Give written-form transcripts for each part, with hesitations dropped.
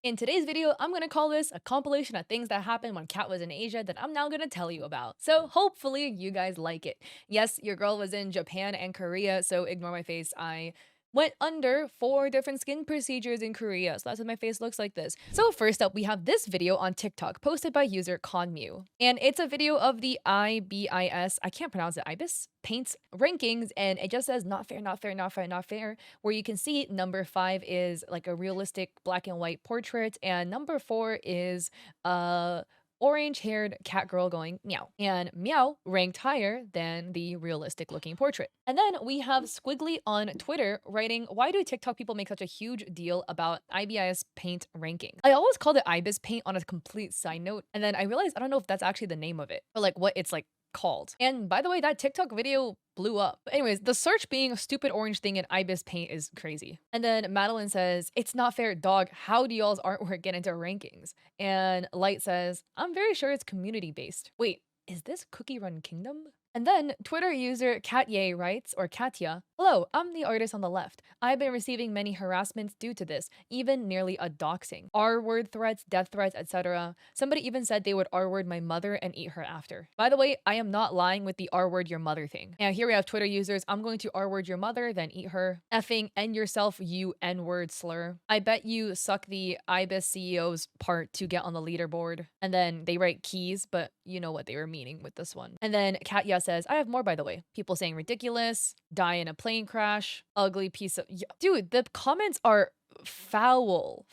In today's video, I'm gonna call this a compilation of things that happened when Kat was in Asia that I'm now gonna tell you about. So hopefully you guys like it. Yes, your girl was in Japan and Korea, so ignore my face. I went under 4 different skin procedures in Korea, so that's what my face looks like this. So first up, we have this video on TikTok posted by user Conmu. And it's a video of the IBIS, I can't pronounce it, Ibis? Paints rankings, and it just says not fair, not fair, not fair, not fair, where you can see number 5 is like a realistic black and white portrait, and number 4 is a orange-haired cat girl going meow. And meow ranked higher than the realistic looking portrait. And then we have Squiggly on Twitter writing, why do TikTok people make such a huge deal about IBIS paint ranking? I always called it Ibis paint on a complete side note, and then I realized I don't know if that's actually the name of it, or like what it's like called. And by the way, that TikTok video blew up. But anyways, the search being a stupid orange thing in Ibis paint is crazy. And then Madeline says, it's not fair, dog. How do y'all's artwork get into rankings? And Light says, I'm very sure it's community based. Wait, is this Cookie Run Kingdom? And then Twitter user Katye writes, or Katya, hello, I'm the artist on the left. I've been receiving many harassments due to this, even nearly a doxing. R-word threats, death threats, etc. Somebody even said they would R-word my mother and eat her after. By the way, I am not lying with the R-word your mother thing. And here we have Twitter users, I'm going to R-word your mother, then eat her. Effing end yourself, you N-word slur. I bet you suck the Ibis CEO's part to get on the leaderboard. And then they write keys, but you know what they were meaning with this one. And then Katya says, I have more by the way. People saying ridiculous, die in a plane crash, ugly piece of dude, the comments are foul.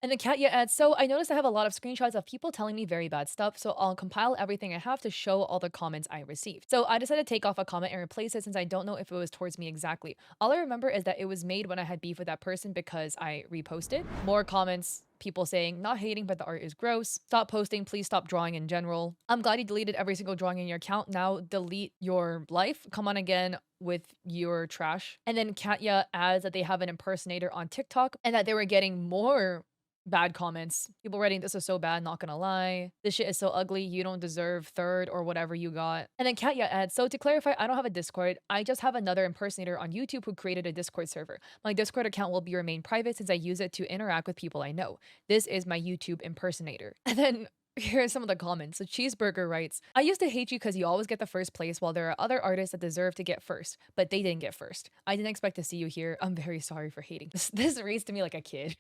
And then Katya adds, so I noticed I have a lot of screenshots of people telling me very bad stuff, so I'll compile everything I have to show all the comments I received. So I decided to take off a comment and replace it since I don't know if it was towards me exactly. All I remember is that it was made when I had beef with that person because I reposted. More comments, people saying, not hating, but the art is gross. Stop posting, please stop drawing in general. I'm glad you deleted every single drawing in your account. Now delete your life. Come on again with your trash. And then Katya adds that they have an impersonator on TikTok and that they were getting more bad comments. People writing, this is so bad, not gonna lie. This shit is so ugly, you don't deserve third or whatever you got. And then Katya adds, so to clarify, I don't have a Discord. I just have another impersonator on YouTube who created a Discord server. My Discord account will be remain private since I use it to interact with people I know. This is my YouTube impersonator. And then here are some of the comments. So Cheeseburger writes, I used to hate you because you always get the first place while there are other artists that deserve to get first, but they didn't get first. I didn't expect to see you here. I'm very sorry for hating. This reads to me like a kid.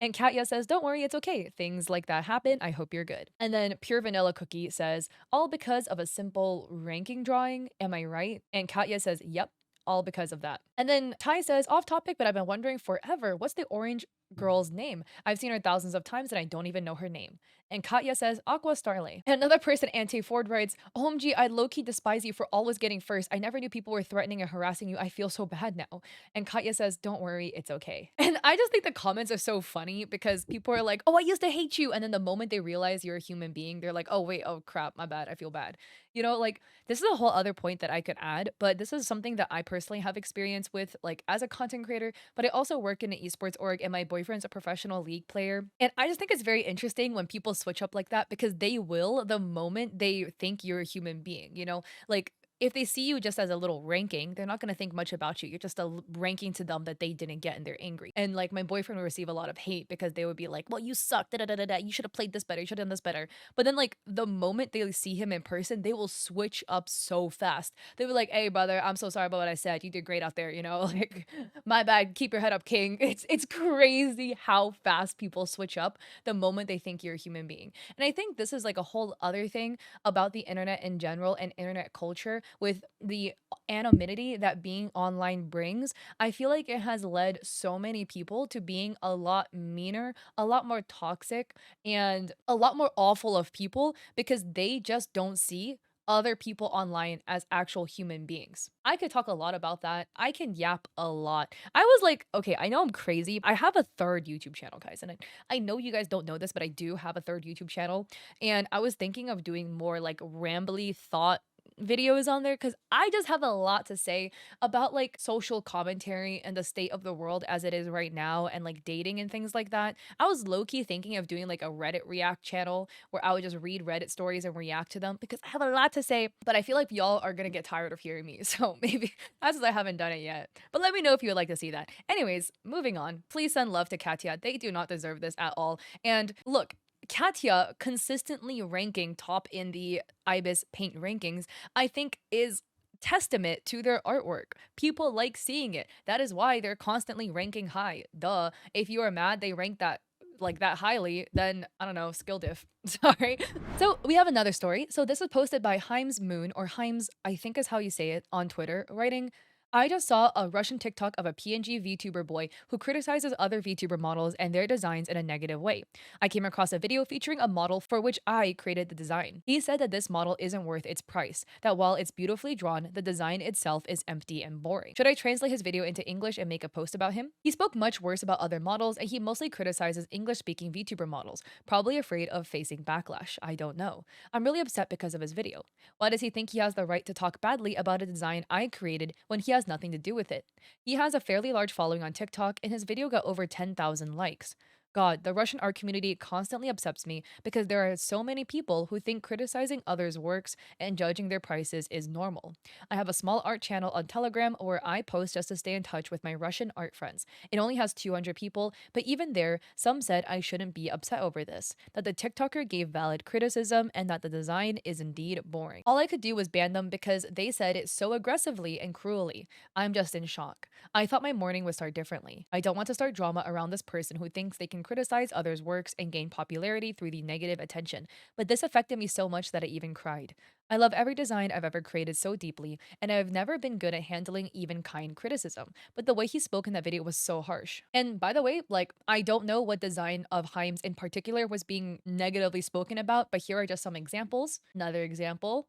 And Katya says, don't worry, it's okay. Things like that happen. I hope you're good. And then Pure Vanilla Cookie says, all because of a simple ranking drawing. Am I right? And Katya says, yep. All because of that. And then Ty says, off topic, but I've been wondering forever, what's the orange girl's name? I've seen her thousands of times and I don't even know her name. And Katya says, Aqua Starlay. And another person, Ante Ford, writes, OMG, I low-key despise you for always getting first. I never knew people were threatening and harassing you. I feel so bad now. And Katya says, don't worry, it's okay. And I just think the comments are so funny because people are like, oh, I used to hate you. And then the moment they realize you're a human being, they're like, oh, wait, oh, crap, my bad. I feel bad. You know, like, this is a whole other point that I could add, but this is something that I personally have experience with, like, as a content creator, but I also work in an esports org and my boyfriend's a professional league player. And I just think it's very interesting when people switch up like that because they will the moment they think you're a human being, you know? Like, if they see you just as a little ranking, they're not going to think much about you. You're just a ranking to them that they didn't get and they're angry. And like my boyfriend would receive a lot of hate because they would be like, well, you suck, da da da da da. You should have played this better. You should have done this better. But then like the moment they see him in person, they will switch up so fast. They were like, hey brother, I'm so sorry about what I said. You did great out there, you know? Like, my bad, keep your head up, king. It's crazy how fast people switch up the moment they think you're a human being. And I think this is like a whole other thing about the internet in general and internet culture with the anonymity that being online brings. I feel like it has led so many people to being a lot meaner, a lot more toxic, and a lot more awful of people because they just don't see other people online as actual human beings. I could talk a lot about that. I can yap a lot. I was like, okay, I know I'm crazy. I have a third YouTube channel, guys. And I know you guys don't know this, but I do have a third YouTube channel. And I was thinking of doing more like rambly thought videos on there because I just have a lot to say about like social commentary and the state of the world as it is right now and like dating and things like that. I was low key thinking of doing like a Reddit React channel where I would just read Reddit stories and react to them because I have a lot to say, but I feel like y'all are gonna get tired of hearing me. So maybe that's why I haven't done it yet. But let me know if you would like to see that. Anyways, moving on. Please send love to Katya. They do not deserve this at all. And look, Katya consistently ranking top in the Ibis paint rankings, I think is testament to their artwork. People like seeing it. That is why they're constantly ranking high. Duh. If you are mad they rank that like that highly, then I don't know, skill diff. Sorry. So we have another story. So this was posted by Himes Moon, or Himes, I think is how you say it, on Twitter, writing, I just saw a Russian TikTok of a PNG VTuber boy who criticizes other VTuber models and their designs in a negative way. I came across a video featuring a model for which I created the design. He said that this model isn't worth its price, that while it's beautifully drawn, the design itself is empty and boring. Should I translate his video into English and make a post about him? He spoke much worse about other models, and he mostly criticizes English-speaking VTuber models, probably afraid of facing backlash. I don't know. I'm really upset because of his video. Why does he think he has the right to talk badly about a design I created when he has nothing to do with it? He has a fairly large following on TikTok, and his video got over 10,000 likes. God, the Russian art community constantly upsets me because there are so many people who think criticizing others' works and judging their prices is normal. I have a small art channel on Telegram where I post just to stay in touch with my Russian art friends. It only has 200 people, but even there, some said I shouldn't be upset over this, that the TikToker gave valid criticism and that the design is indeed boring. All I could do was ban them because they said it so aggressively and cruelly. I'm just in shock. I thought my morning would start differently. I don't want to start drama around this person who thinks they can criticize others' works and gain popularity through the negative attention, but this affected me so much that I even cried. I love every design I've ever created so deeply, and I've never been good at handling even kind criticism, but the way he spoke in that video was so harsh. And by the way, like, I don't know what design of Himes in particular was being negatively spoken about, but here are just some examples. Another example,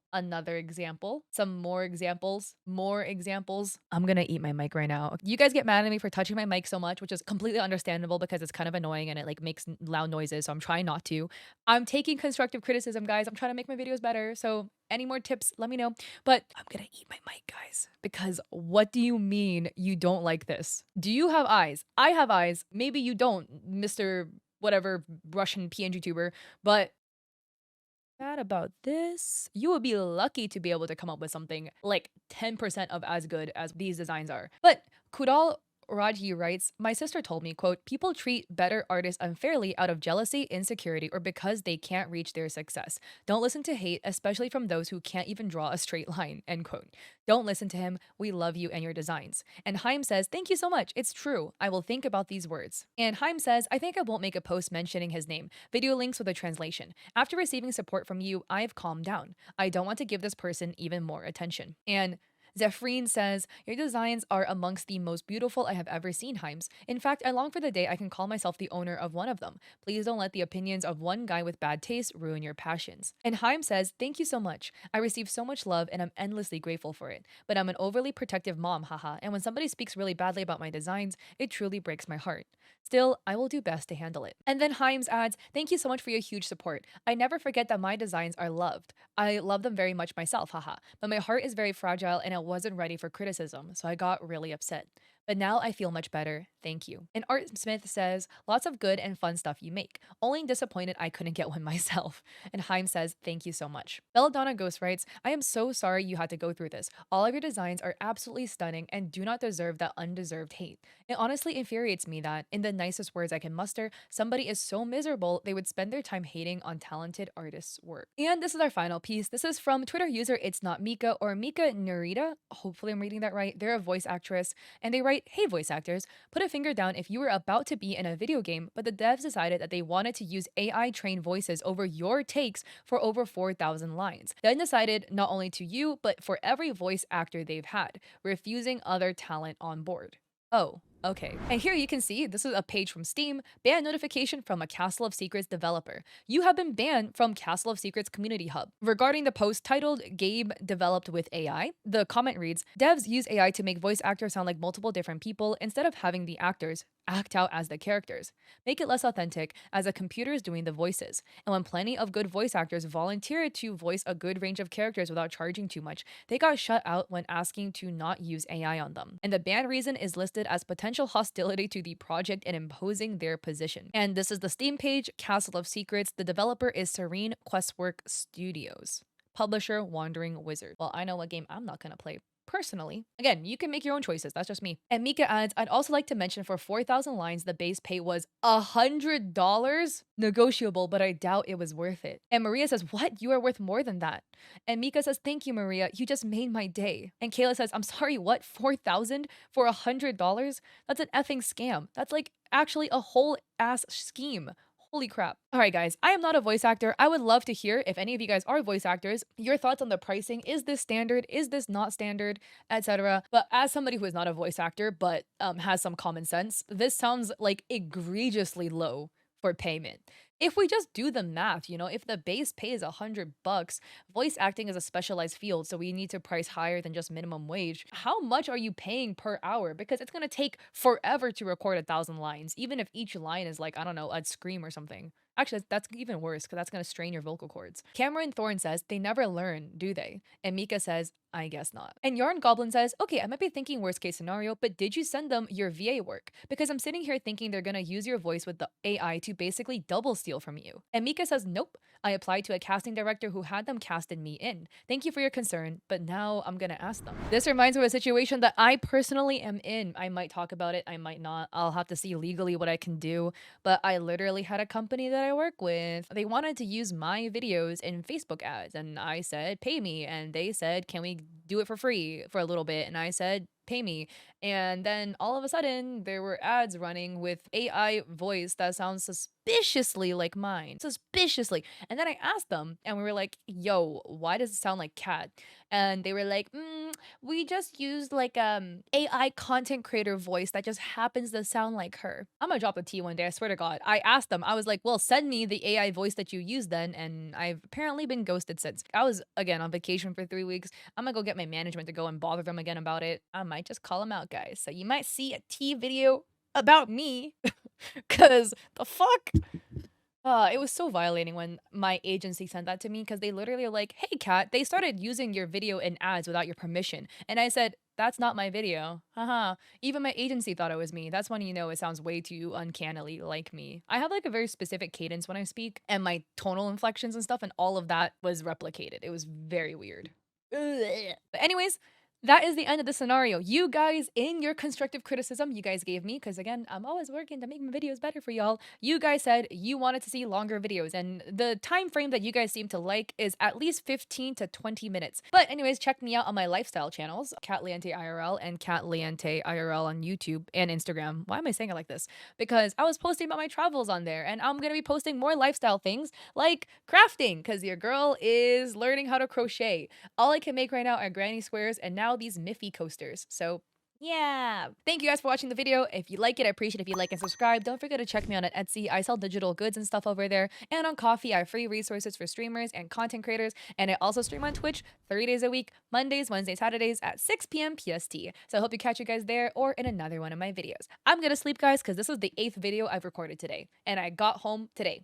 some more examples, more examples. I'm gonna eat my mic right now. You guys get mad at me for touching my mic so much, which is completely understandable because it's kind of annoying and it like makes loud noises, so I'm trying not to. I'm taking constructive criticism, guys. I'm trying to make my videos better, so any more tips, let me know. But I'm gonna eat my mic, guys, because what do you mean you don't like this? Do you have eyes? I have eyes. Maybe you don't, Mr. whatever Russian PNG tuber, but mad about this? You would be lucky to be able to come up with something like 10% of as good as these designs are. But Kudal Raji writes, my sister told me, quote, people treat better artists unfairly out of jealousy, insecurity, or because they can't reach their success. Don't listen to hate, especially from those who can't even draw a straight line, end quote. Don't listen to him. We love you and your designs. And Haim says, thank you so much. It's true. I will think about these words. And Haim says, I think I won't make a post mentioning his name. Video links with a translation. After receiving support from you, I've calmed down. I don't want to give this person even more attention. And Zephrine says, your designs are amongst the most beautiful I have ever seen, Himes. In fact, I long for the day I can call myself the owner of one of them. Please don't let the opinions of one guy with bad taste ruin your passions. And Haim says, thank you so much. I receive so much love and I'm endlessly grateful for it. But I'm an overly protective mom, haha, and when somebody speaks really badly about my designs, it truly breaks my heart. Still, I will do best to handle it. And then Himes adds, thank you so much for your huge support. I never forget that my designs are loved. I love them very much myself, haha. But my heart is very fragile and I wasn't ready for criticism, so I got really upset. But now I feel much better. Thank you. And Art Smith says, lots of good and fun stuff you make. Only disappointed I couldn't get one myself. And Haim says, thank you so much. Belladonna Ghost writes, I am so sorry you had to go through this. All of your designs are absolutely stunning and do not deserve that undeserved hate. It honestly infuriates me that, in the nicest words I can muster, somebody is so miserable they would spend their time hating on talented artists' work. And this is our final piece. This is from Twitter user It's Not Mika, or Mika Narita. Hopefully I'm reading that right. They're a voice actress. And they write, hey voice actors, put a finger down if you were about to be in a video game, but the devs decided that they wanted to use AI trained voices over your takes for over 4,000 lines. Then decided not only to you, but for every voice actor they've had, refusing other talent on board. Oh, okay. And here you can see, this is a page from Steam, ban notification from a Castle of Secrets developer. You have been banned from Castle of Secrets Community Hub. Regarding the post titled Game Developed with AI, the comment reads, devs use AI to make voice actors sound like multiple different people instead of having the actors act out as the characters. Make it less authentic as a computer is doing the voices. And when plenty of good voice actors volunteered to voice a good range of characters without charging too much, they got shut out when asking to not use AI on them. And the ban reason is listed as potential hostility to the project and imposing their position. And this is the Steam page, Castle of Secrets. The developer is Serene Questwork Studios. Publisher, Wandering Wizard. Well, I know what game I'm not gonna play personally. Again, you can make your own choices. That's just me. And Mika adds, I'd also like to mention for 4,000 lines, the base pay was $100? Negotiable, but I doubt it was worth it. And Maria says, what? You are worth more than that. And Mika says, thank you, Maria. You just made my day. And Kayla says, I'm sorry, what? 4,000 for $100? That's an effing scam. That's like actually a whole ass scheme. Holy crap. All right, guys, I am not a voice actor. I would love to hear, if any of you guys are voice actors, your thoughts on the pricing. Is this standard? Is this not standard? Etc. But as somebody who is not a voice actor, but has some common sense, this sounds like egregiously low for payment. If we just do the math, if the base pay is $100, voice acting is a specialized field, so we need to price higher than just minimum wage. How much are you paying per hour? Because it's gonna take forever to record 1,000 lines, even if each line is like, I don't know, a scream or something. Actually, that's even worse because that's going to strain your vocal cords. Cameron Thorne says, they never learn, do they? And Mika says, I guess not. And Yarn Goblin says, okay, I might be thinking worst case scenario, but did you send them your VA work? Because I'm sitting here thinking they're going to use your voice with the AI to basically double steal from you. And Mika says, nope. I applied to a casting director who had them casted me in. Thank you for your concern, but now I'm going to ask them. This reminds me of a situation that I personally am in. I might talk about it, I might not. I'll have to see legally what I can do, but I literally had a company that I work with. They wanted to use my videos in Facebook ads, and I said, pay me. And they said, can we do it for free for a little bit? And I said, pay me. And then all of a sudden, there were ads running with AI voice that sounds suspiciously like mine. Suspiciously. And then I asked them, and we were like, yo, why does it sound like cat? And they were like, we just used like AI content creator voice that just happens to sound like her. I'm gonna drop the tea one day, I swear to God. I asked them, I was like, well, send me the AI voice that you used then, and I've apparently been ghosted since. I was, again, on vacation for 3 weeks. I'm gonna go get my management to go and bother them again about it. I might just call them out, guys. So you might see a tea video about me, because the fuck? It was so violating when my agency sent that to me because they literally are like, hey, Kat, they started using your video in ads without your permission. And I said, that's not my video. Haha. Even my agency thought it was me. That's when it sounds way too uncannily like me. I have like a very specific cadence when I speak and my tonal inflections and stuff, and all of that was replicated. It was very weird. Ugh. But anyways, that is the end of the scenario. You guys, in your constructive criticism you guys gave me, because again, I'm always working to make my videos better for y'all. You guys said you wanted to see longer videos, and the time frame that you guys seem to like is at least 15 to 20 minutes. But anyways, check me out on my lifestyle channels, Kat Leante IRL and Kat Leante IRL on YouTube and Instagram. Why am I saying it like this? Because I was posting about my travels on there, and I'm gonna be posting more lifestyle things like crafting, because your girl is learning how to crochet. All I can make right now are granny squares, and now these Miffy coasters. So yeah. Thank you guys for watching the video. If you like it, I appreciate it if you like and subscribe. Don't forget to check me out on Etsy. I sell digital goods and stuff over there. And on Coffee, I have free resources for streamers and content creators. And I also stream on Twitch 3 days a week, Mondays, Wednesdays, Saturdays at 6 p.m. PST. So I hope to catch you guys there or in another one of my videos. I'm gonna sleep, guys, because this is the 8th video I've recorded today. And I got home today.